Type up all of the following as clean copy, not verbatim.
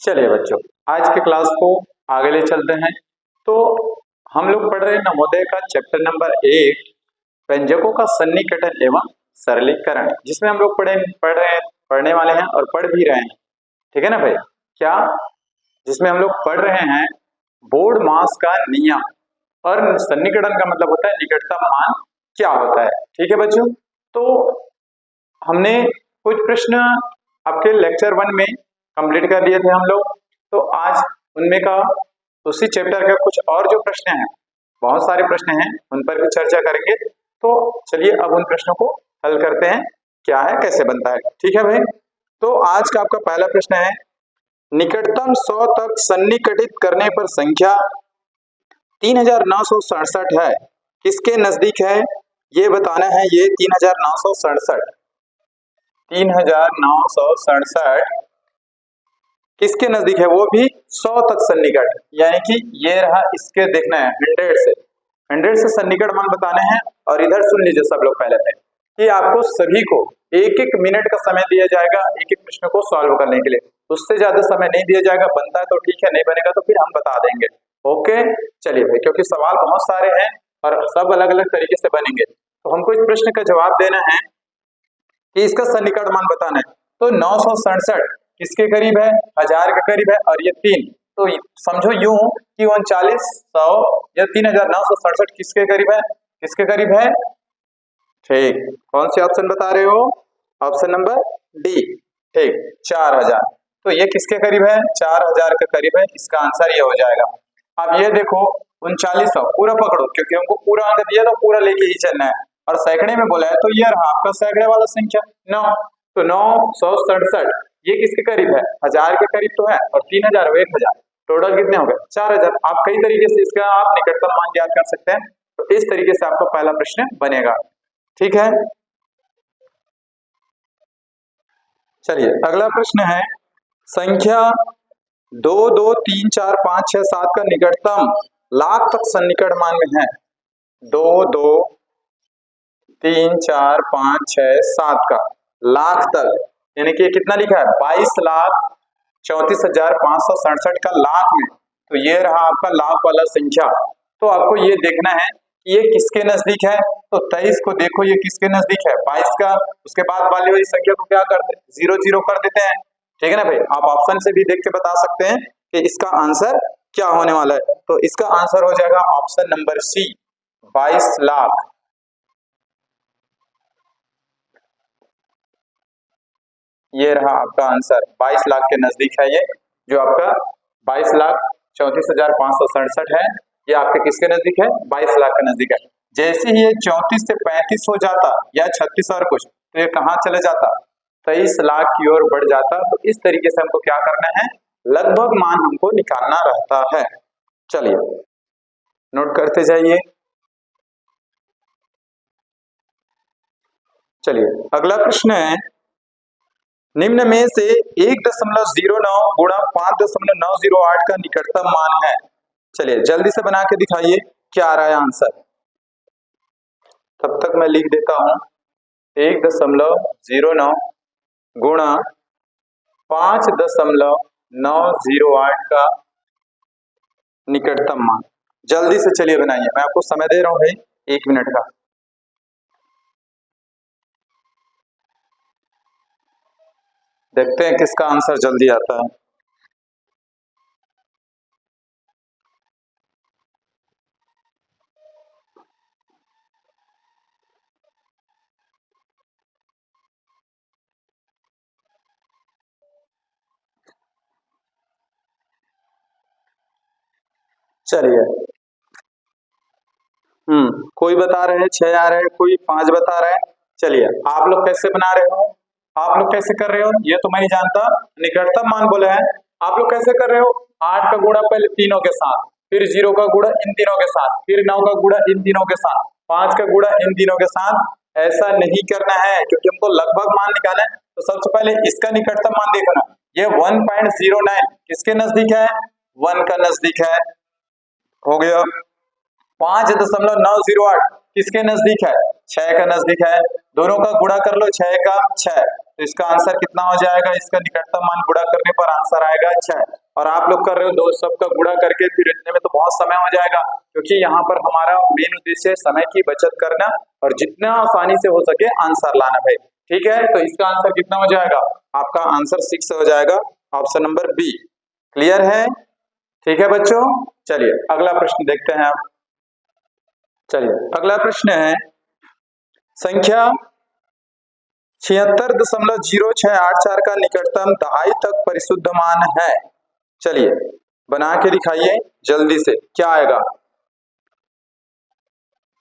चलिए बच्चों, आज के क्लास को आगे ले चलते हैं। तो हम लोग पढ़ रहे हैं नवोदय का चैप्टर नंबर 1 व्यंजकों का सन्निकटन एवं सरलीकरण, जिसमें हम लोग पढ़ने वाले हैं और पढ़ भी रहे हैं। ठीक है ना भाई? क्या जिसमें हम लोग पढ़ रहे हैं बोर्ड मास का नियम, और सन्निकटन का मतलब होता है निकटतम मान क्या होता है। ठीक है बच्चों, तो हमने कुछ प्रश्न आपके लेक्चर 1 में कंप्लीट कर लिए थे हम लोग। तो आज उनमें का उसी चैप्टर का कुछ और जो प्रश्न हैं, बहुत सारे प्रश्न हैं, उन पर भी चर्चा करेंगे। तो चलिए अब उन प्रश्नों को हल करते हैं, क्या है कैसे बनता है। ठीक है भाई? तो आज का आपका पहला प्रश्न है, निकटतम 100 तक सन्निकटित करने पर संख्या 3967 है, किसके नजदीक है ये बताना है। ये 3967 किसके नजदीक है, वो भी 100 तक सन्निकट, यानी कि ये रहा, इसके देखना है 100 से सन्निकट मान बताने हैं। और इधर सुन लीजिए सब लोग पहले से कि आपको सभी को एक एक मिनट का समय दिया जाएगा एक एक प्रश्न को सॉल्व करने के लिए, उससे ज्यादा समय नहीं दिया जाएगा। बनता है तो ठीक है, नहीं बनेगा तो फिर हम बता देंगे। ओके, चलिए भाई, क्योंकि सवाल बहुत सारे हैं और सब अलग अलग तरीके से बनेंगे, तो हमको इस प्रश्न का जवाब देना है कि इसका सन्निकट मान बताना है। तो 967 किसके करीब है, 1000 के करीब है, और ये 3, तो समझो यूं कि 3900 या 3967 किसके करीब है, किसके करीब है। ठीक, कौन से ऑप्शन बता रहे हो? Option number D. ठीक, 4000। तो ये किसके करीब है, 4000 के करीब है, इसका आंसर ये हो जाएगा। अब ये देखो 3900 पूरा पकड़ो, क्योंकि हमको पूरा अंक दिया तो पूरा लेके ही चलना है, और सैकड़े में बोला है तो ये रहा आपका सैकड़े वाला संख्या 9। तो 967 ये किसके करीब है, 1000 के करीब तो है, और 3000 और 1000 टोटल कितने हो गए, 4000। आप कई तरीके से इसका आप निकटतम मान ज्ञात कर सकते हैं। तो इस तरीके से आपका पहला प्रश्न बनेगा। ठीक है, चलिए अगला प्रश्न है, संख्या 2 2 3 4 5 6 7 का निकटतम लाख तक सन्निकट मान में है। 2 2 3 4 5 6 7 का लाख तक, यानी कि कितना लिखा है, 22,34,567 का लाख में। तो ये रहा आपका लाख वाला संख्या। तो आपको ये देखना है कि ये किसके नजदीक है। तो 23 को देखो, ये किसके नजदीक है, 22 का। उसके बाद वाली संख्या को क्या करते हैं, 0 0 कर देते हैं। ठीक है ना भाई? आप ऑप्शन से भी देख के बता सकते हैं कि इसका आंसर क्या होने वाला है। तो इसका आंसर हो जाएगा ऑप्शन नंबर सी, 22 लाख। ये रहा आपका आंसर, 22 लाख के नजदीक है ये, जो आपका 22,34,567 है। ये आपके किसके नजदीक है, 22 लाख के नजदीक है। जैसे ही ये 34 से 35 हो जाता या 36 और कुछ, तो ये कहाँ चले जाता, 23 लाख की ओर बढ़ जाता। तो इस तरीके से हमको क्या करना है, लगभग मान हमको निकालना रहता है। चलिए नोट करते जाइए। चलिए अगला प्रश्न है, निम्न में से 1.09 गुणा 5.908 का निकटतम मान है। चलिए जल्दी से बना के दिखाइए क्या आ रहा है आंसर। तब तक मैं लिख देता हूं, 1.09 गुणा 5.908 का निकटतम मान। जल्दी से चलिए बनाइए, मैं आपको समय दे रहा हूं भाई 1 मिनट का। देखते हैं किसका आंसर जल्दी आता है। चलिए, कोई बता रहे हैं 6 आ रहे हैं, कोई 5 बता रहे हैं। चलिए आप लोग कैसे बना रहे हो, आप लोग कैसे कर रहे हो ये तो मैं नहीं जानता। निकटतम मान बोले हैं, आप लोग कैसे कर रहे हो, 8 का गुणा पहले तीनों के साथ, फिर 0 का गुणा इन तीनों के साथ, फिर 9 का गुणा इन तीनों के साथ, 5 का गुणा इन तीनों के साथ। ऐसा नहीं करना है, क्योंकि हमको लगभग मान निकालना है। तो सबसे पहले इसका निकटतम मान देखना, ये 1.09 किसके नजदीक है, 1 का नजदीक है, हो गया। 5.908 किसके नजदीक है, 6 का नजदीक है। दोनों का गुणा कर लो, 6 का 6, तो इसका आंसर कितना हो जाएगा, इसका निकटतम मान गुणा करने पर आंसर आएगा 6। और आप लोग कर रहे हो दो सबका गुणा करके, फिर इतने में तो बहुत समय हो जाएगा, क्योंकि यहाँ पर हमारा मेन उद्देश्य है समय की बचत करना और जितना आसानी से हो सके आंसर लाना भाई। ठीक है, तो इसका आंसर कितना हो जाएगा, आपका आंसर 6 हो जाएगा, ऑप्शन नंबर बी। क्लियर है? ठीक है बच्चों, चलिए अगला प्रश्न देखते हैं आप। चलिए अगला प्रश्न है, संख्या 76.0684 का निकटतम दहाई तक परिशुद्ध मान है। चलिए बना के दिखाइए जल्दी से, क्या आएगा?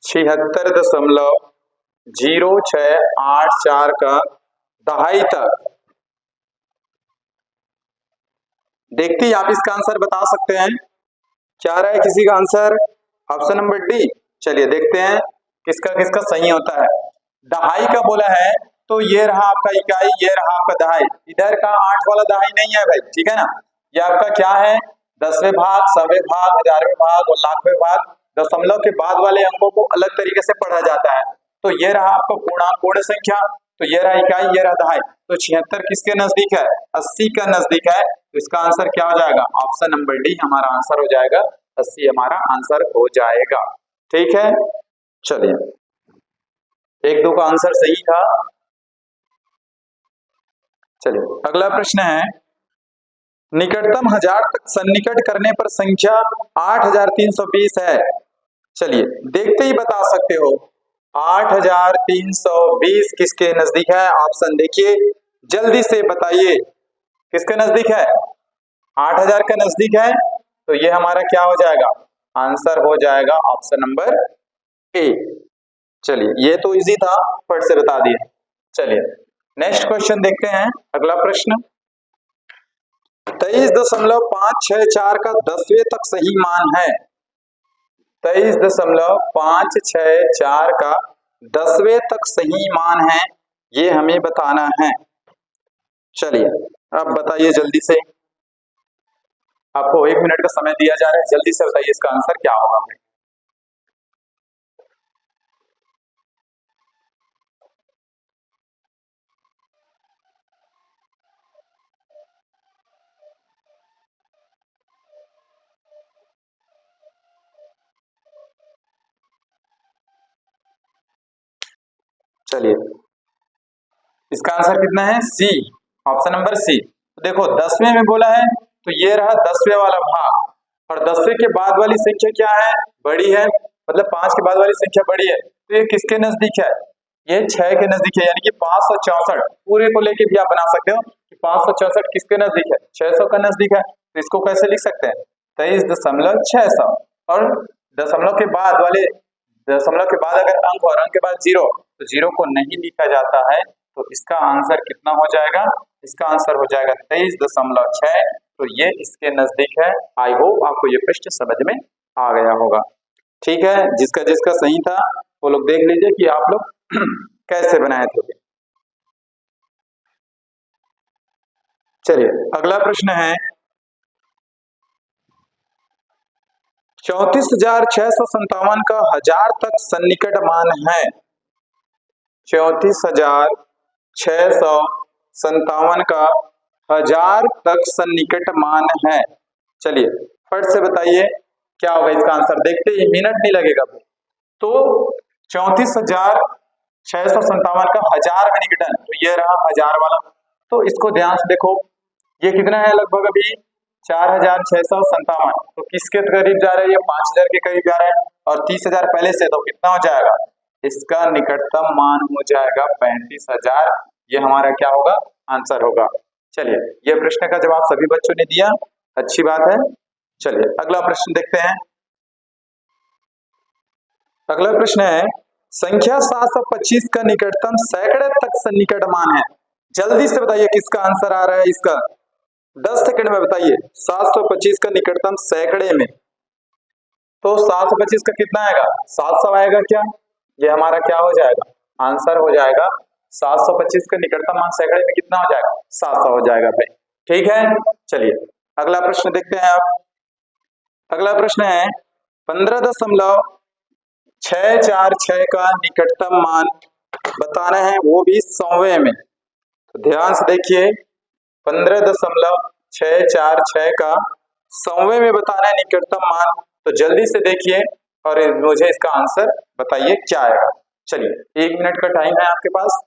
76.0684 का दहाई तक। देखते ही आप इसका आंसर बता सकते हैं। क्या रहा है किसी का आंसर? Option number D. चलिए देखते हैं किसका किसका सही होता है। दहाई का बोला है तो ये रहा आपका इकाई, ये रहा आपका दहाई। इधर का 8 वाला दहाई नहीं है भाई, ठीक है ना। ये आपका क्या है, 10वें भाग, 100वें भाग, 1000वें भाग और लाखवें भाग। दशमलव के बाद वाले अंकों को अलग तरीके से पढ़ा जाता है। तो ये रहा आपका पूर्णांक पूर्ण संख्या, तो ये रहा इकाई, ये रहा दहाई। तो 76 किसके नजदीक है? 80 का नजदीक है। तो इसका आंसर क्या हो जाएगा? ऑप्शन नंबर डी हमारा आंसर हो जाएगा, 80 हमारा आंसर हो जाएगा। ठीक है, चलिए 1-2 का आंसर सही था। चलिए अगला प्रश्न है, निकटतम 1000 तक सन्निकट करने पर संख्या 8320 है। चलिए देखते ही बता सकते हो 8320 किसके नजदीक है? ऑप्शन देखिए, जल्दी से बताइए किसके नजदीक है? 8000 के नजदीक है। तो ये हमारा क्या हो जाएगा? आंसर हो जाएगा ऑप्शन नंबर ए। चलिए ये तो इजी था, फट से बता दिए। चलिए नेक्स्ट क्वेश्चन देखते हैं, अगला प्रश्न। 23.564 का 10वें तक सही मान है। 23.564 का 10वें तक सही मान है, ये हमें बताना है। चलिए अब बताइए जल्दी से, आपको 1 मिनट का समय दिया जा रहा है, जल्दी से बताइए इसका आंसर क्या होगा। चलिए इसका आंसर कितना है? सी, ऑप्शन नंबर सी। तो देखो 10वें में बोला है तो ये रहा 10वें वाला भाग, और 10वें के बाद वाली संख्या क्या है? बड़ी है, मतलब 5 के बाद वाली संख्या बड़ी है। तो ये किसके नजदीक है? ये 6 के नजदीक है, यानी कि 564 पूरे को लेके भी आप बना सकते हो कि 564 किसके नजदीक है? 600 का नजदीक है। तो इसको कैसे लिख सकते हैं? 23.600, और दशमलव के बाद वाले, दशमलव के बाद अगर अंक और अंक के बाद जीरो, तो जीरो को नहीं लिखा जाता है। तो इसका आंसर कितना हो जाएगा? इसका आंसर हो जाएगा 23.6। तो ये इसके नजदीक है। आई होप आपको ये प्रश्न समझ में आ गया होगा। ठीक है, जिसका जिसका सही था वो लोग देख लीजिए कि आप लोग कैसे बनाए थे। चलिए अगला प्रश्न है, 34,657 का 1000 तक सन्निकट मान है। 34,657 का 1000 तक सन्निकट मान है। चलिए फट से बताइए क्या होगा इसका आंसर, देखते ही मिनट नहीं लगेगा। तो 34,657 का 1000 में निकटन, तो ये रहा 1000 वाला। तो इसको ध्यान से देखो, ये कितना है लगभग अभी 4,657। तो किसके करीब जा रहा है? ये 5,000 के करीब जा रहा है, और 30,000 पहले से, तो कितना हो जाएगा? इसका निकटतम मान हो जाएगा 35,000। ये हमारा क्या होगा? आंसर होगा। चलिए ये प्रश्न का जवाब सभी बच्चों ने दिया, अच्छी बात है। चलिए अगला प्रश्न देखते हैं। अगला प्रश्न है, संख्या 725 का निकटतम सैकड़े तक सन्निकट मान है। जल्दी से बताइए किसका आंसर आ रहा है इसका, 10 सेकंड में बताइए। 725 का निकटतम सैकड़े में, तो 725 का कितना आएगा? 700 आएगा क्या? ये हमारा क्या हो जाएगा? आंसर हो जाएगा 725 का निकटतम मान सैकड़े में कितना हो जाएगा? 700 हो जाएगा भाई। ठीक है, चलिए अगला प्रश्न देखते हैं आप। अगला प्रश्न है, 15.646 का निकटतम मान बताना है, वो भी 100वें में। तो ध्यान से देखिए 15.646 का 100वें में बताना है निकटतम मान। तो जल्दी से देखिए और मुझे इसका आंसर बताइए क्या आएगा। चलिए 1 मिनट का टाइम है आपके पास।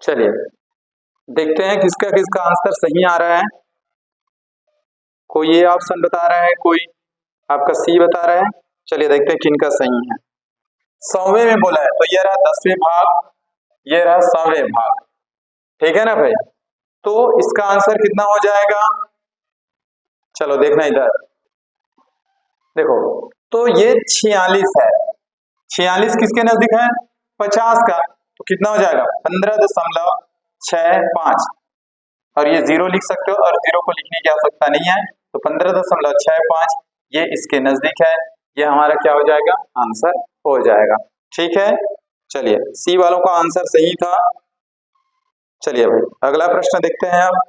चलिए देखते हैं किसका किसका आंसर सही आ रहा है। कोई ये ऑप्शन बता रहा है, कोई आपका सी बता रहा है। चलिए देखते हैं किनका सही है। 100वें में बोला है तो ये रहा 10वें भाग, ये रहा 100वें भाग। ठीक है ना भाई, तो इसका आंसर कितना हो जाएगा। चलो देखना इधर देखो, तो ये 46 है। 46 किसके नजदीक है, 50 का। तो कितना हो जाएगा 15.65। और ये 0 लिख सकते हो और 0 को लिखने की आवश्यकता नहीं है। तो 15.65 ये इसके नजदीक है। ये हमारा क्या हो जाएगा, आंसर हो जाएगा। ठीक है, चलिए सी वालों का आंसर सही था। चलिए भाई अगला प्रश्न देखते हैं अब।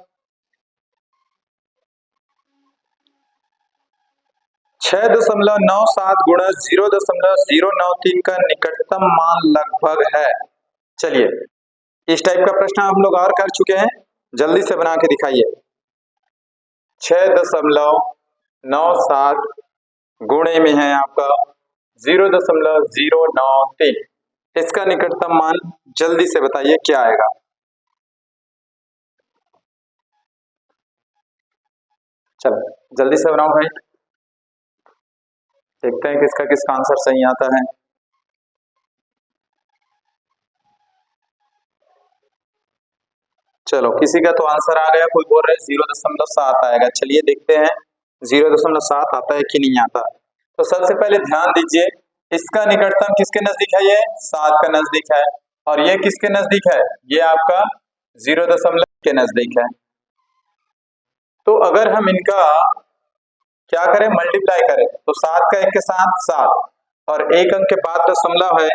6.97 गुणा 0.093 का निकटतम मान लगभग है। चलिए इस टाइप का प्रश्न हम लोग और कर चुके हैं, जल्दी से बना के दिखाइए। 6.97 गुणे में है आपका 0.093, इसका निकटतम मान जल्दी से बताइए क्या आएगा। चलो जल्दी से बनाओ भाई, देखते हैं किसका किसका आंसर सही आता है। चलो किसी का तो आंसर आ गया, कोई बोल रहे हैं 0.7 आएगा। चलिए देखते हैं 0.7 आता है कि नहीं आता। तो सबसे पहले ध्यान दीजिए, इसका निकटतम किसके नजदीक है, ये 7 का नजदीक है। और ये किसके नजदीक है, ये आपका 0 के नजदीक है। तो अगर हम इनका क्या करें, मल्टीप्लाई करें, तो 7 का 1 के साथ 7 और 1 अंक के बाद दशमलव है,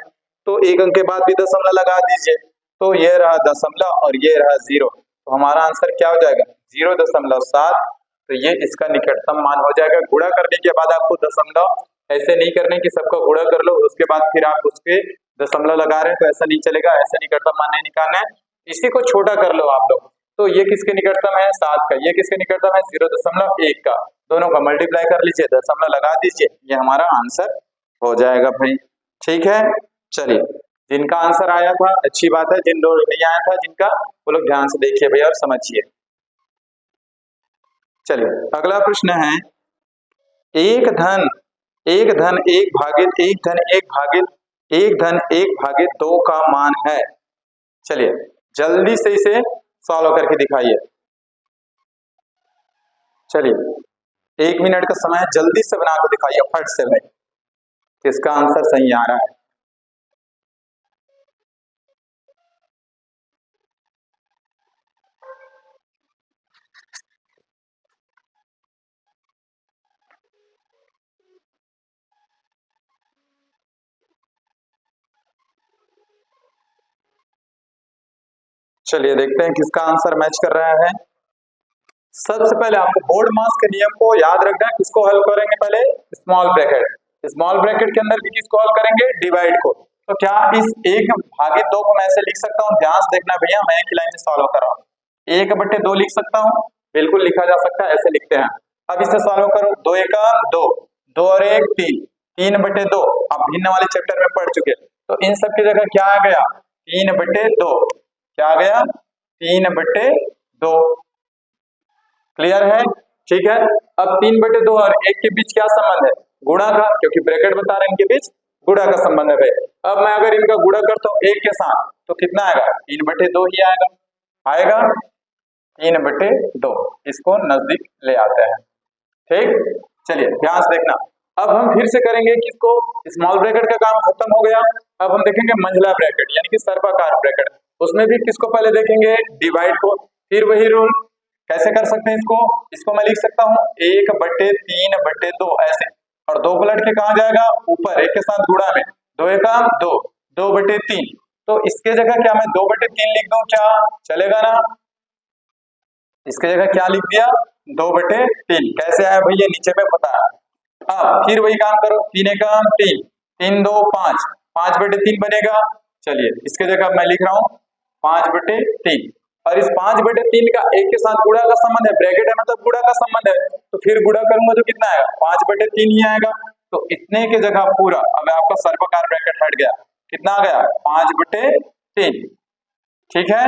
तो 1 अंक के बाद भी दशमलव लगा दीजिए। तो ये रहा दशमलव और ये रहा 0, तो हमारा आंसर क्या हो जाएगा 0.7। तो ये इसका निकटतम मान हो जाएगा। गुणा करने के बाद आपको दशमलव ऐसे नहीं करने की सबका गुणा कर लो उसके बाद फिर आप उसके दशमलव लगा रहे हैं, तो ऐसा नहीं चलेगा। ऐसे निकटतम मान नहीं निकालना है, इसी को छोटा कर लो आप लोग। तो ये किसके निकटतम है 7 का, ये किसके निकटतम है 0.1 का। दोनों का मल्टीप्लाई कर लीजिए, दशमलव लगा दीजिए, ये हमारा आंसर हो जाएगा भाई। ठीक है, चलिए जिनका आंसर आया था अच्छी बात है, जिन लोग नहीं आया था जिनका, वो लोग ध्यान से देखिए भैया और समझिए। चलिए अगला प्रश्न है, एक धन एक धन एक भागित एक धन एक भागित एक धन एक भागित 2 का मान है। चलिए जल्दी से इसे सॉल्व करके दिखाइए। चलिए 1 मिनट का समय है, जल्दी से बना के दिखाइए फट से भाई, किसका आंसर सही आ रहा है। चलिए देखते हैं किसका आंसर मैच कर रहा है। सबसे पहले आपको बोर्ड मास के नियम को याद रखना है। किसको हल करेंगे, पहले स्मॉल ब्रैकेट, स्मॉल ब्रैकेट के अंदर भी किसको हल करेंगे, डिवाइड को। तो क्या इस 1/2 को मैं ऐसे लिख सकता हूँ, ध्यान से देखना भैया, मैं एक लाइन से सॉल्व कर रहा हूँ। 1/2 लिख सकता हूँ, बिल्कुल लिखा जा सकता है, ऐसे लिखते हैं। अब इसे सॉल्व करो, 2 1 2, 2 और 1 3, 3/2। अब भिन्न वाले चैप्टर में पढ़ चुके, तो इन सब की जगह क्या आ गया 3/2। क्या आ गया 3/2। क्लियर है, ठीक है। अब 3/2 और 1 के बीच क्या संबंध है, गुणा का, क्योंकि ब्रैकेट बता रहे हैं इनके बीच गुणा का संबंध है। अब मैं अगर इनका गुणा करता हूँ 1 के साथ तो कितना आएगा 3/2 ही आएगा, आएगा 3/2। इसको नजदीक ले आते हैं। ठीक, चलिए ध्यान से देखना। अब हम फिर से करेंगे किसको, स्मॉल ब्रैकेट का काम खत्म हो गया। अब हम देखेंगे मंझला ब्रैकेट यानी कि सर्पाकार ब्रैकेट, उसमें भी किसको पहले देखेंगे, डिवाइड को। फिर वही रूल, कैसे कर सकते हैं इसको, इसको मैं लिख सकता हूँ 1/3/2 ऐसे, और 2 पलट के कहा जाएगा ऊपर, 1 के साथ गुणा में, 2 1 2, 2/3। तो इसके जगह क्या मैं 2/3 लिख दूं, क्या चलेगा ना, इसके जगह क्या लिख दिया 2/3 कैसे आया भैया, नीचे में पता है। अब फिर वही काम करो, 3 एकम 3, 3 2 5, 5/3 बनेगा। चलिए इसके जगह मैं लिख रहा हूँ 5/3, और इस 5/3 का एक के साथ गुणा का संबंध है, ब्रैकेट है मतलब गुणा का संबंध है, तो फिर गुणा करूंगा तो कितना आएगा, 5/3 ही आएगा। तो इतने के जगह पूरा, अब आपका सर्वकार ब्रैकेट हट गया, कितना आ गया 5/3। ठीक है,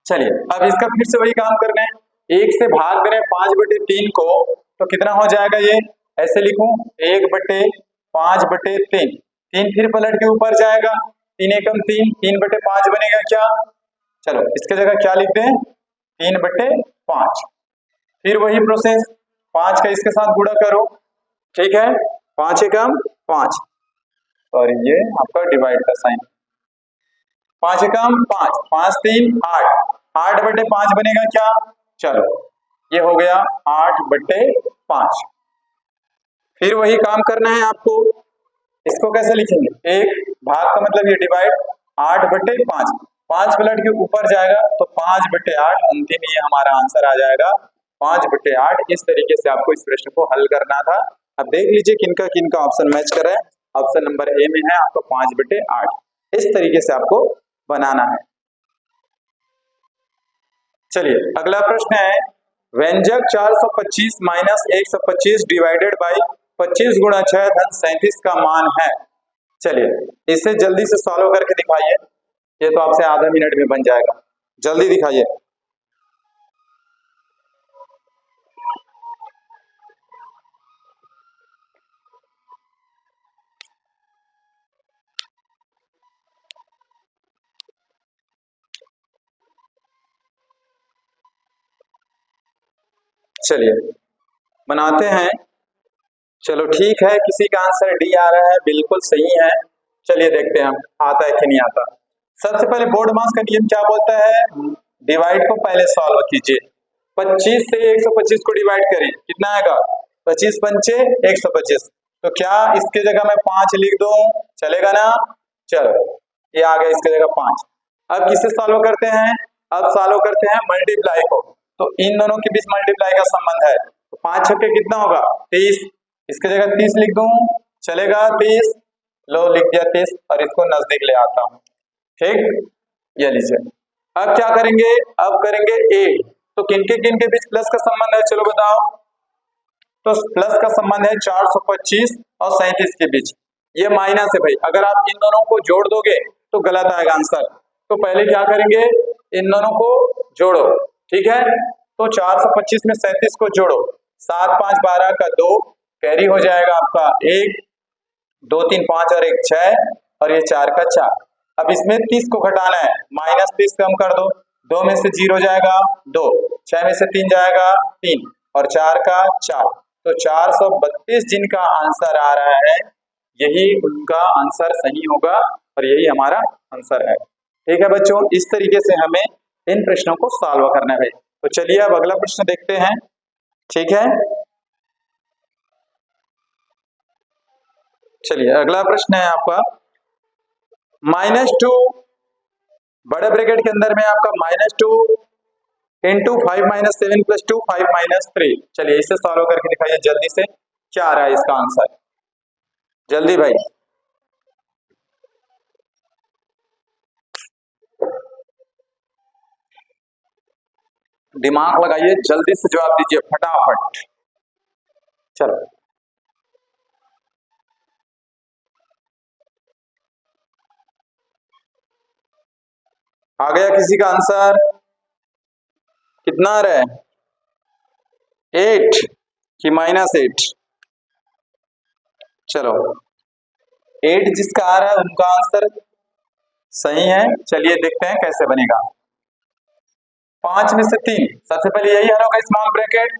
चलिए अब इसका फिर से वही काम करना है, एक से भाग करें 5/3 को, तो कितना हो जाएगा, ये ऐसे लिखूं 1/5/3, 3 फिर पलट के ऊपर जाएगा, 3 एकम 3, 3/5 बनेगा क्या, चलो इसके जगह क्या लिखते हैं 3/5। फिर वही प्रोसेस, 5 का इसके साथ गुणा करो, ठीक है, 5 एकम 5, सॉरी ये आपका डिवाइड का साइन, 5 एकम 5, 5 3 8, 8/5 बनेगा क्या, चलो ये हो गया 8/5। फिर वही काम करना है आपको, इसको कैसे लिखेंगे, एक भाग का मतलब ये डिवाइड, 8/5, 5 पलट के ऊपर जाएगा तो 5/8, अंतिम ये हमारा आंसर आ जाएगा 5/8। इस तरीके से आपको इस प्रश्न को हल करना था। अब देख लीजिए किनका किनका ऑप्शन मैच कर रहा है। ऑप्शन नंबर ए में है आपका 5/8, इस तरीके से आपको बनाना है। चलिए अगला प्रश्न है, व्यंजक 425 माइनस 125 डिवाइडेड बाई 25 गुणा 6 धन 37 का मान है। चलिए इसे जल्दी से सॉल्व करके दिखाइए, ये तो आपसे आधा मिनट में बन जाएगा, जल्दी दिखाइए। चलिए बनाते हैं, चलो ठीक है, किसी का आंसर डी आ रहा है, बिल्कुल सही है। चलिए देखते हैं हम आता है कि नहीं आता। सबसे पहले बोर्ड मास का नियम क्या बोलता है, डिवाइड को पहले सॉल्व कीजिए, 25 से 125 को डिवाइड करें, कितना आएगा 25 पंचे 125, तो क्या इसके जगह मैं 5 लिख दूं, चलेगा ना, चलो ये आ गया इसके जगह 5। अब किसे सॉल्व करते हैं, अब सॉल्व करते हैं मल्टीप्लाई को, तो इन दोनों के बीच मल्टीप्लाई का संबंध है, तो 5 छक्के कितना होगा 30, इसके जगह 30 लिख दूं, चलेगा 30, लो लिख दिया 30, और इसको नजदीक ले आता हूं, ठीक, ये लीजिए। अब क्या करेंगे, अब करेंगे ए, तो किनके किनके बीच प्लस का संबंध है, चलो बताओ, तो प्लस का संबंध है 425 और 37 के बीच, ये माइनस है भाई, अगर आप इन दोनों को जोड़ दोगे तो गलत आएगा आंसर, तो पहले क्या करेंगे, इन दोनों को जोड़ो, ठीक है, तो 425 में 37 को जोड़ो, 7 5 12 का 2, कैरी हो जाएगा आपका 1, 2 3 5 और 1 6, और ये 4 का 4। अब इसमें 30 को घटाना है, -30 कम कर दो, 2 में से 0 जाएगा 2, 6 में से 3 जाएगा 3, और 4 का 4, तो 432 जिनका आंसर आ रहा है, यही उनका आंसर सही होगा, और यही हमारा आंसर है। ठीक है बच्चों, इस तरीके से हमें इन प्रश्नों को सॉल्व करना है। तो चलिए अब अगला प्रश्न देखते हैं, ठीक है, चलिए अगला प्रश्न है आपका -2, बड़े ब्रैकेट के अंदर में आपका -2 इंटू 5 - 7 + 2 5 - 3। चलिए इसे सॉल्व करके दिखाइए जल्दी से, क्या आ रहा है इसका आंसर, जल्दी भाई, दिमाग लगाइए, जल्दी से जवाब दीजिए फटाफट, चलो आ गया किसी का आंसर, कितना आ रहा है 8 कि -8, चलो 8 जिसका आ रहा है उनका आंसर सही है। चलिए देखते हैं कैसे बनेगा, 5 में से 3, सबसे पहले यही हल होगा स्मॉल ब्रैकेट,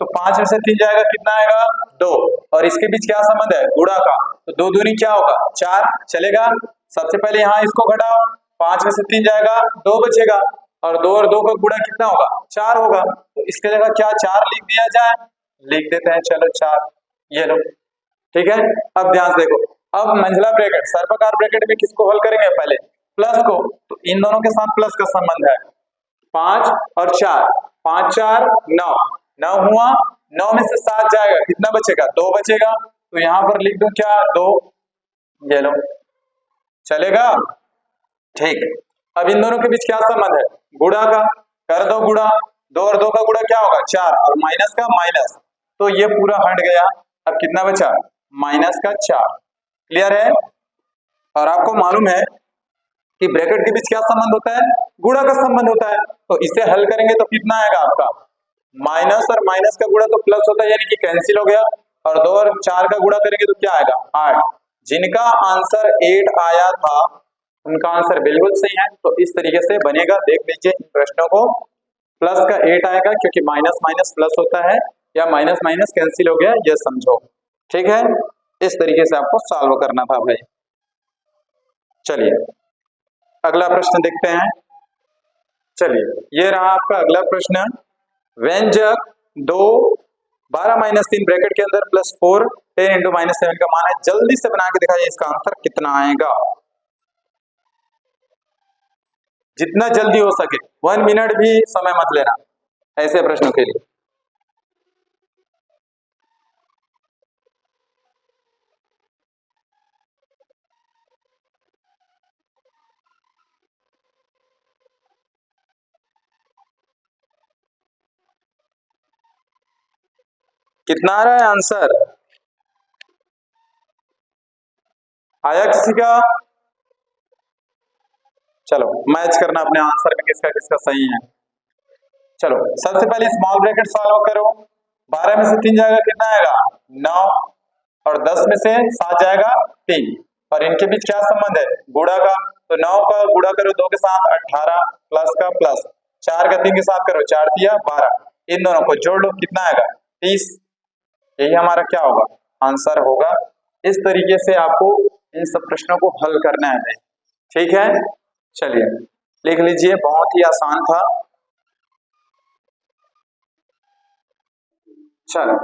तो 5 में से 3 जाएगा, कितना आएगा 2, और इसके बीच क्या संबंध है, गुणा का, तो 2 दूनी क्या होगा 4, चलेगा। सबसे पहले यहाँ इसको घटाओ, 5 में से 3 जाएगा 2 बचेगा, और 2 और 2 का गुणा कितना होगा 4 होगा, तो इसके जगह क्या 4 लिख दिया जाए, लिख देते हैं, चलो 4, ये लो, ठीक है। अब ध्यान से देखो, अब मंझला ब्रैकेट सर्पाकार ब्रैकेट में किसको हल करेंगे, पहले प्लस को, तो इन दोनों के साथ प्लस का संबंध है, 5 और 4, 5 4 9, 9 हुआ, 9 में से 7 जाएगा, कितना बचेगा? 2 बचेगा। तो यहां पर लिख दूं क्या? 2। ये लो, चलेगा? ठीक। अब इन दोनों के बीच क्या संबंध है? गुणा का। कर दो गुणा, 2 और 2 का गुणा क्या होगा? 4, और माइनस का माइनस, तो ये पूरा हट गया। अब कितना बचा? माइनस का 4। क्लियर है? और आपको मालूम है कि ब्रैकेट के बीच क्या संबंध होता है? गुणा का संबंध होता है। तो इसे हल करेंगे तो कितना आएगा आपका? माइनस और माइनस का गुणा तो प्लस होता है, यानी कि कैंसिल हो गया। और 2 और 4 का गुणा करेंगे तो क्या आएगा? 8। जिनका आंसर 8 आया था उनका आंसर बिल्कुल सही है। तो इस तरीके से बनेगा, देख लीजिए इन प्रश्नों को। प्लस का 8 आएगा क्योंकि माइनस माइनस प्लस होता है, या माइनस माइनस कैंसिल हो गया, ये समझो। ठीक है, इस तरीके से आपको सॉल्व करना था भाई। चलिए अगला प्रश्न देखते हैं। चलिए ये रहा आपका अगला प्रश्न। व्यंजक 2 12-3 ब्रैकेट के अंदर +4 10 × -7 का मान है, जल्दी से बना के दिखाइए इसका आंसर कितना आएगा। जितना जल्दी हो सके, 1 मिनट भी समय मत लेना ऐसे प्रश्नों के लिए। कितना आ रहा है आंसर? आया किसी का? चलो मैच करना अपने आंसर में किसका किसका सही है। चलो सबसे पहले स्मॉल ब्रैकेट सॉल्व करो। 12 में से 3 जाएगा, कितना आएगा? 9। और 10 में से 7 जाएगा, 3। और इनके बीच क्या संबंध है? गुणा का। तो 9 का गुणा करो 2 के साथ 18, प्लस का प्लस, 4 का 3 के साथ करो, 4 तिया 12। इन दोनों को जोड़ लो, कितना आएगा? 30। यही हमारा क्या होगा? आंसर होगा। इस तरीके से आपको इन सब प्रश्नों को हल करना है। ठीक है, चलिए लिख लीजिए, बहुत ही आसान था। चलो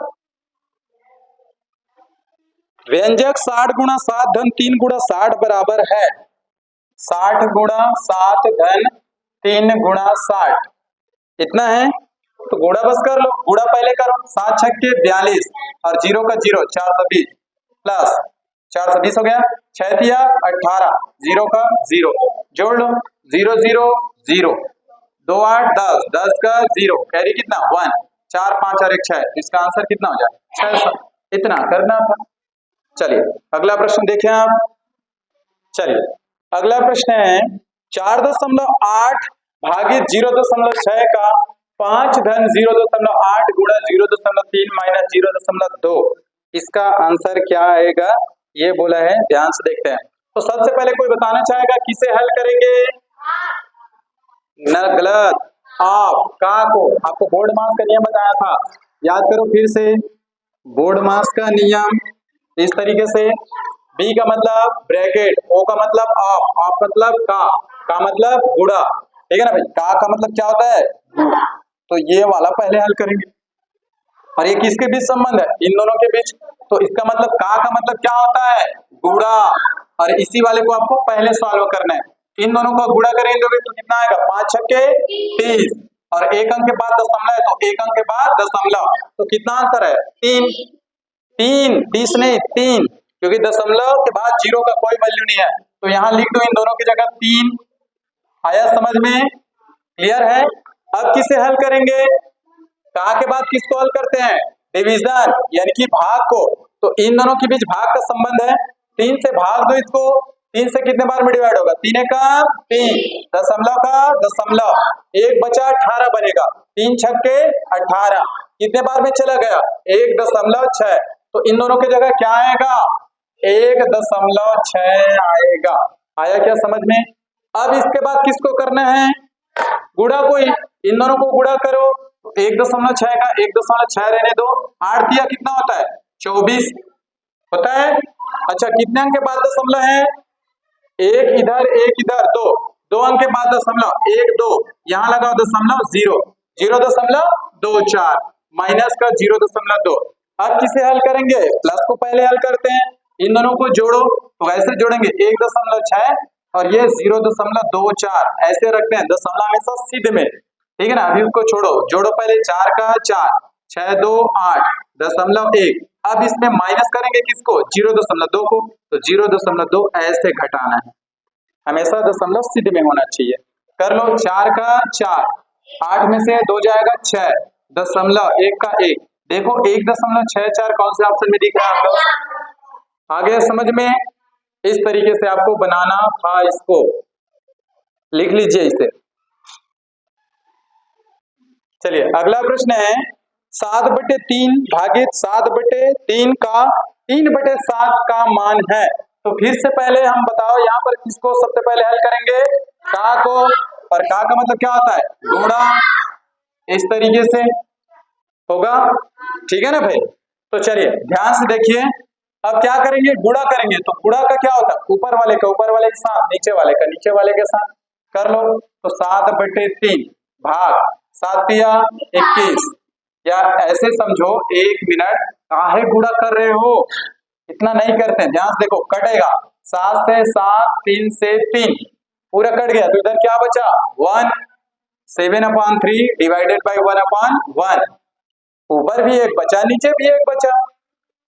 व्यंजक 60 × 7 धन 3 × 60 बराबर है 60 × 7 धन 3 × 60, इतना है। तो गुणा बस कर लो, गुणा पहले करो। 7 छक्के 42 और 0 का 0 420, प्लस 420 हो गया, 6 तिया 18, 0 का 0 जोड़ लो, 0 0 0, 2 8 10, 10 का 0 कैरी कितना? 1, 4 5 और 1 6, इसका आंसर कितना हो जाए? 600। इतना करना था। चलिए अगला प्रश्न देखें आप। चलिए अगला प्रश्न है 4.8 भागित 0.6 का 5 धन 0.8 गुणा 0.3 माइनस 0.2, इसका आंसर क्या आएगा? ये बोला है, ध्यान से देखते हैं। तो सबसे पहले कोई बताना चाहेगा किसे हल करेंगे? न, गलत। आप का को, आपको बोर्ड मास का नियम बताया था, याद करो फिर से। बोर्ड मास का नियम इस तरीके से, बी का मतलब ब्रैकेट, ओ का मतलब आप मतलब का मतलब गुणा, ठीक है ना भाई? का मतलब क्या होता है? तो ये वाला पहले हल करेंगे। और ये किसके बीच संबंध है? इन दोनों के बीच। तो इसका मतलब का मतलब क्या होता है? गुणा। और इसी वाले को आपको पहले सॉल्व करना है। इन दोनों को गुणा करेंगे तो कितना आएगा? 5 छक्के 30, और एक अंक के बाद दशमलव है, तो एक अंक के बाद दशमलव, तो कितना अंतर है? 3। 3 30 नहीं 3, क्योंकि दशमलव के बाद 0 का कोई वैल्यू नहीं है, तो यहाँ लिख दो इन दोनों की जगह 3। आया समझ में? क्लियर है? अब किसे हल करेंगे? का के बाद किसको हल करते हैं? डिवीजन, यानी कि भाग को। तो इन दोनों के बीच भाग का संबंध है, 3 से भाग दो इसको। 3 से कितने बार में डिवाइड होगा? 3 का 3, दशमलव का दशमलव, 1 बचा 18 बनेगा, 3 छक्के 18, कितने बार में चला गया? 1.6। तो इन दोनों की जगह क्या आएगा? 1.6 आएगा। आया क्या समझ में? अब इसके बाद किसको करना है? गुणा को ही। इन दोनों को गुणा करो, 1.6 का 1.6 रहने दो, 8 दिया कितना होता है? 24 होता है। अच्छा कितने अंक के बाद दशमलव है? एक इधर 2, 2 अंक के बाद दशमलव 1 2, यहाँ लगाओ दशमलव 0, 0.24 माइनस का 0.2। अब किसे हल करेंगे? प्लस को पहले हल करते हैं। इन दोनों को जोड़ो, तो ऐसे जोड़ेंगे 1.6 और ये 0.24 ऐसे रखते हैं, दशमलव हमेशा सीधे में, ठीक है ना। अभी उसको छोड़ो, जोड़ो पहले 4 का 4, 6 2 8 दशमलव 1। अब इसमें माइनस करेंगे किसको, 0.2 को, तो 0.2 ऐसे घटाना है, हमेशा दशमलव सिद्ध में होना चाहिए। कर लो, 4 का 4, 8 में से 2 जाएगा 6, दशमलव 1 का 1, देखो 1.64 कौन से ऑप्शन में दिख रहा है आप लोग, आ गया समझ में। इस तरीके से आपको बनाना था, इसको लिख लीजिए इसे। चलिए अगला प्रश्न है, 7/3 भागित 7/3 का 3/7 का मान है। तो फिर से पहले हम बताओ यहाँ पर किसको सबसे पहले हल करेंगे, का को, और का का मतलब क्या होता है, गुणा, इस तरीके से होगा, ठीक है ना भाई। तो चलिए ध्यान से देखिए, अब क्या करेंगे, गुणा करेंगे, तो गुणा का क्या होता है, ऊपर वाले का ऊपर वाले के साथ, नीचे वाले का नीचे वाले के साथ, कर लो। तो 7/3 भाग 7 या 21, या ऐसे समझो 1 मिनट, काहे गुणा कर रहे हो, इतना नहीं करते, ध्यान से देखो, कटेगा 7 से 7, 3 से 3, पूरा कट गया, तो इधर क्या बचा 1, 7/3 डिवाइडेड बाई 1/1, ऊपर भी एक बचा नीचे भी एक बचा।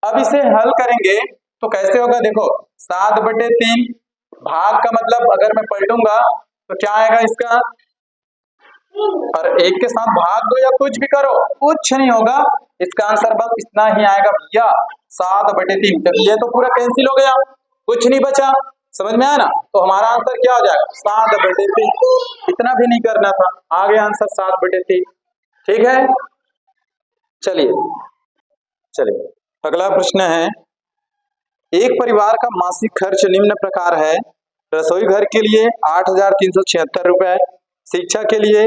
अब इसे हल करेंगे तो कैसे होगा, देखो 7/3 भाग का मतलब अगर मैं पलटूंगा तो क्या आएगा इसका, और एक के साथ भाग दो या कुछ भी करो, कुछ नहीं होगा, इसका आंसर बस इतना ही आएगा भैया, 7/3। तो ये तो पूरा कैंसिल हो गया, कुछ नहीं बचा, समझ में आया ना। तो हमारा आंसर क्या हो जाएगा, 7/3, इतना भी नहीं करना था, आ गया आंसर 7/3, ठीक है। चलिए चलिए अगला प्रश्न है, एक परिवार का मासिक खर्च निम्न प्रकार है, रसोई घर के लिए 8,376 रुपए, शिक्षा के लिए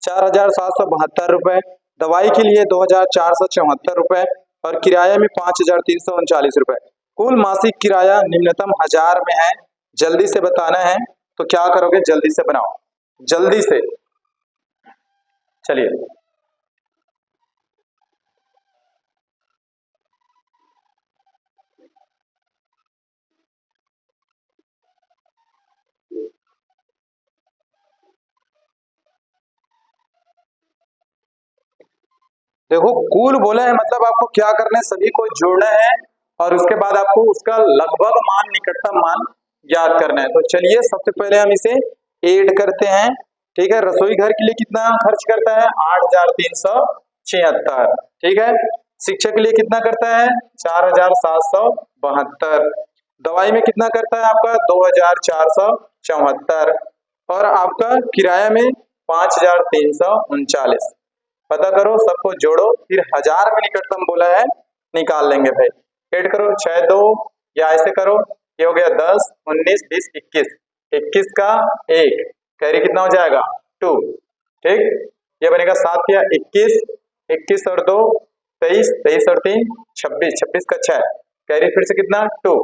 4,772 रुपए, दवाई के लिए 2,474 रुपए, और किराया में 5,339 रुपए। कुल मासिक किराया निम्नतम 1000 में है, जल्दी से बताना है। तो क्या करोगे, जल्दी से बनाओ, जल्दी से। चलिए देखो, कुल बोला है मतलब आपको क्या करना है, सभी को जोड़ना है, और उसके बाद आपको उसका लगभग मान, निकटतम मान याद करना है। तो चलिए सबसे पहले हम इसे ऐड करते हैं, ठीक है। रसोई घर के लिए कितना खर्च करता है, 8,376, ठीक है। शिक्षा के लिए कितना करता है, 4,772, दवाई में कितना करता है आपका, 2,474, और आपका किराया में 5,339। पता करो, सबको जोड़ो, फिर 1000 में निकटतम बोला है, निकाल लेंगे भाई। ऐड करो, 6 2, या ऐसे करो, ये हो गया 10 19 20 21, 21 का 1, कैरी कितना हो जाएगा 2, ठीक। ये बनेगा 7 या 21, 21 और 2 23, 23 और 3 26, 26 का 6, कैरी फिर से कितना 2,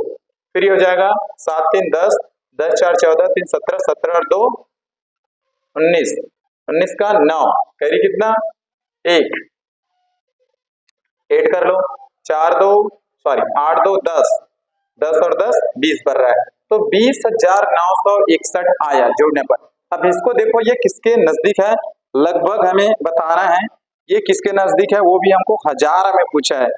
फिर ये हो जाएगा 7 3 10, 10 4 14, 3 17, 17 और 2 19, 19 का 9, कैरी कितना 1, ऐड कर लो, 4 2 सॉरी 8 2 10, 10 और 10 20 बन रहा है, तो 20,961 आया जोड़ने पर। अब इसको देखो, ये किसके नजदीक है, लगभग हमें बताना है, ये किसके नजदीक है, वो भी हमको 1000 में पूछा है,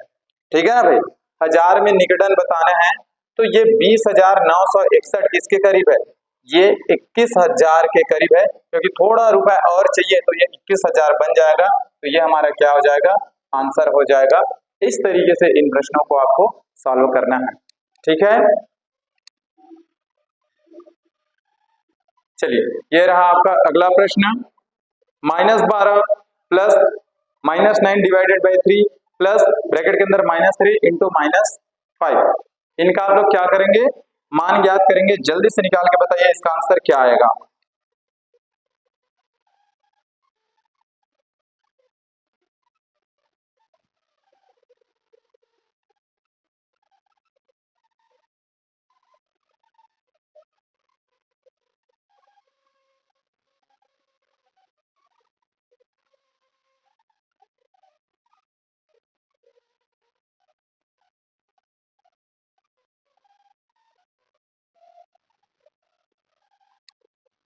ठीक है ना भाई। 1000 में निकटन बताना है, तो ये 20,961 किसके करीब है, ये 21,000 के करीब है, क्योंकि थोड़ा रुपए और चाहिए, तो ये 21,000 बन जाएगा, तो ये हमारा क्या हो जाएगा, आंसर हो जाएगा। इस तरीके से इन प्रश्नों को आपको सॉल्व करना है, ठीक है। चलिए ये रहा आपका अगला प्रश्न, -12 plus -9 divided by 3 plus bracket के अंदर -3 इंटू -5, इनका आप लोग क्या करेंगे, मान ज्ञात करेंगे, जल्दी से निकाल के बताइए इसका आंसर क्या आएगा।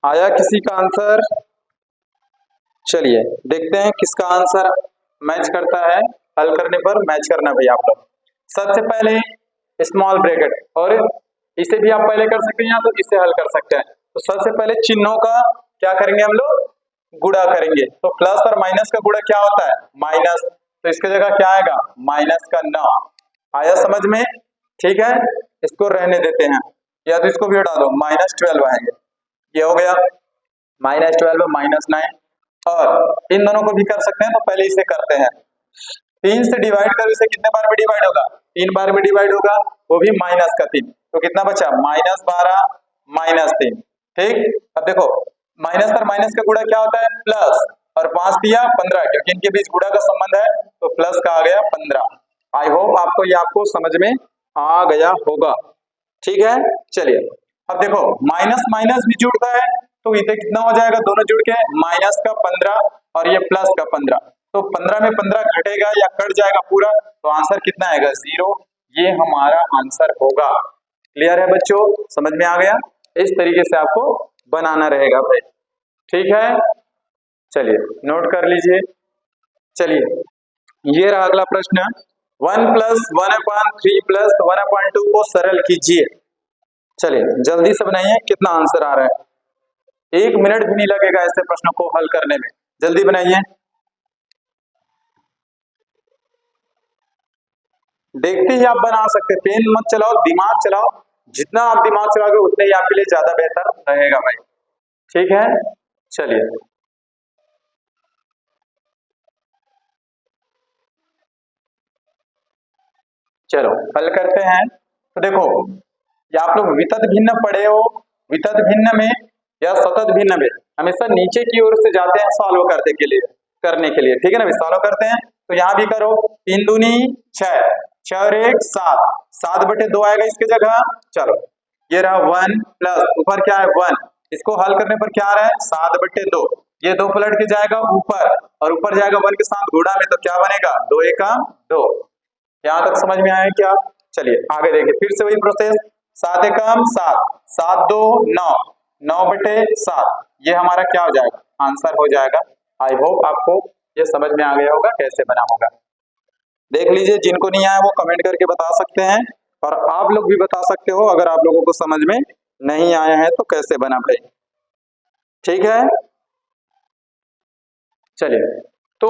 आया किसी का आंसर, चलिए देखते हैं किसका आंसर मैच करता है। हल करने पर मैच करना भैया आप लोग। सबसे पहले स्मॉल ब्रैकेट, और इसे भी आप पहले कर सकते हैं या तो इसे हल कर सकते हैं। तो सबसे पहले चिन्हों का क्या करेंगे हम लोग, गुणा करेंगे। तो प्लस और माइनस का गुणा क्या होता है, माइनस। तो इसकी जगह क्या आएगा, माइनस का 9। आया समझ में, ठीक है। इसको रहने देते हैं, या तो इसको भी हटा दो, -12 आएंगे। ये हो गया -12 -9। और इन दोनों को भी कर सकते हैं, तो पहले इसे करते हैं। 3 से डिवाइड करो, इसे कितने बार में डिवाइड होगा, 3 बार में डिवाइड होगा, वो भी -3। तो कितना बचा, -12 -3। ठीक, अब देखो माइनस और माइनस का गुणा क्या होता है, प्लस। और 5 दिया 15, क्योंकि इनके बीच गुणा का संबंध है, तो प्लस का आ गया 15। आई होप आपको ये आपको समझ में आ गया होगा, ठीक है। चलिए अब देखो माइनस माइनस भी जुड़ता है, तो इसे कितना हो जाएगा, दोनों जुड़ के माइनस का 15 और ये प्लस का 15। तो 15 में 15 घटेगा या कट जाएगा पूरा, तो आंसर कितना आएगा, 0। ये हमारा आंसर होगा। क्लियर है बच्चों, समझ में आ गया। इस तरीके से आपको बनाना रहेगा भाई, ठीक है। चलिए नोट कर लीजिए। चलिए ये रहा अगला प्रश्न, 1 + 1/3 + 1/2 को सरल कीजिए। चलिए जल्दी से बनाइए, कितना आंसर आ रहा है। 1 मिनट भी नहीं लगेगा ऐसे प्रश्नों को हल करने में, जल्दी बनाइए। देखते ही आप बना सकते, पेन मत चलाओ, दिमाग चलाओ। जितना आप दिमाग चलाओगे उतने ही आपके लिए ज्यादा बेहतर रहेगा भाई, ठीक है। चलिए चलो हल करते हैं। तो देखो ये आप लोग वितत भिन्न पढ़े हो, वितत भिन्न में या सतत भिन्न में हमेशा नीचे की ओर से जाते हैं सॉल्व करने के लिए, ठीक है ना। सॉल्व करते हैं, तो यहाँ भी करो, 3 दूनी 6, 6 और 1 7, 7/2 आएगा इसके जगह। चलो ये रहा 1 प्लस ऊपर क्या है 1, इसको हल करने पर क्या आ रहा है 7/2। ये 2 पलट के जाएगा ऊपर, और ऊपर जाएगा 1 के साथ गुणा में, तो क्या बनेगा 2 × 2। यहाँ तक समझ में आया क्या। चलिए आगे देखिए, फिर से वही प्रोसेस, 7 एकम 7, 7 2 9, 9/7। ये हमारा क्या हो जाएगा, आंसर हो जाएगा। आई होप आपको ये समझ में आ गया होगा कैसे बना होगा। देख लीजिए, जिनको नहीं आया वो कमेंट करके बता सकते हैं, और आप लोग भी बता सकते हो अगर आप लोगों को समझ में नहीं आया है तो कैसे बना भाई, ठीक है। चलिए तो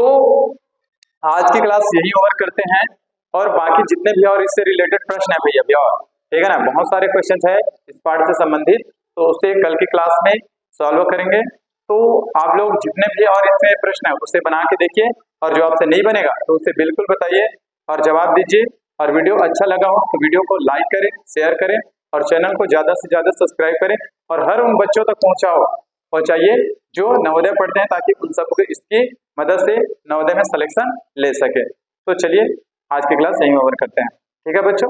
आज की क्लास यही ओवर करते हैं, और बाकी जितने भी और इससे रिलेटेड प्रश्न है भैया भी, और ठीक है ना, बहुत सारे क्वेश्चन है इस पार्ट से संबंधित, तो उससे कल की क्लास में सॉल्व करेंगे। तो आप लोग जितने भी और इसमें प्रश्न है उसे बना के देखिए, और जो आपसे नहीं बनेगा तो उसे बिल्कुल बताइए और जवाब दीजिए। और वीडियो अच्छा लगा हो तो वीडियो को लाइक करें, शेयर करें, और चैनल को ज्यादा से ज्यादा सब्सक्राइब करें, और हर उन बच्चों तक पहुंचाइए जो नवोदय पढ़ते हैं, ताकि उन सबको इसकी मदद से नवोदय में सिलेक्शन ले सके। तो चलिए आज की क्लास यहीं ओवर करते हैं, ठीक है बच्चों।